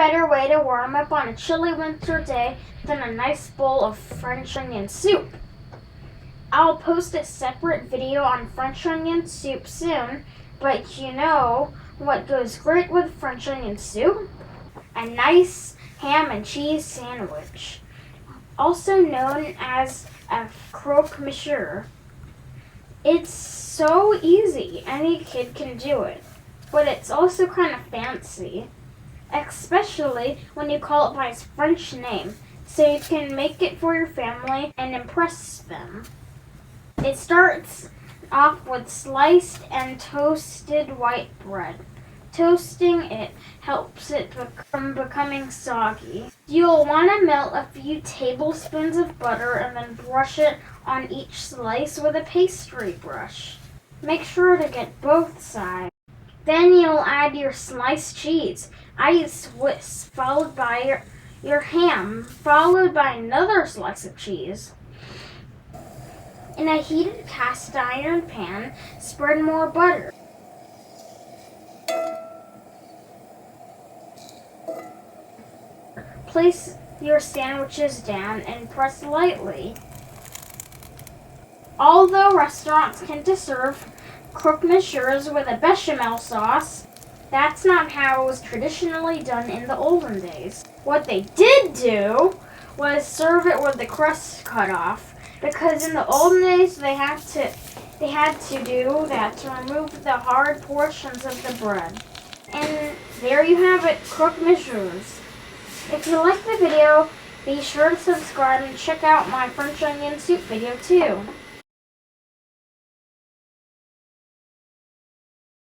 better way to warm up on a chilly winter day than a nice bowl of French onion soup. I'll post a separate video on French onion soup soon, but you know what goes great with French onion soup? A nice ham and cheese sandwich, also known as a croque monsieur. It's so easy, any kid can do it, but it's also kind of fancy, especially when you call it by its French name, so you can make it for your family and impress them. It starts off with sliced and toasted white bread. Toasting it helps it from becoming soggy. You'll want to melt a few tablespoons of butter and then brush it on each slice with a pastry brush. Make sure to get both sides. Then you'll add your sliced cheese. I use Swiss, followed by your ham, followed by another slice of cheese. In a heated cast iron pan, spread more butter. Place your sandwiches down and press lightly. Although restaurants tend to serve croque monsieurs with a bechamel sauce, that's not how it was traditionally done in the olden days. What they did do was serve it with the crust cut off, because in the olden days they had to do that to remove the hard portions of the bread. And there you have it, croque monsieurs. If you liked the video, be sure to subscribe and check out my French onion soup video too.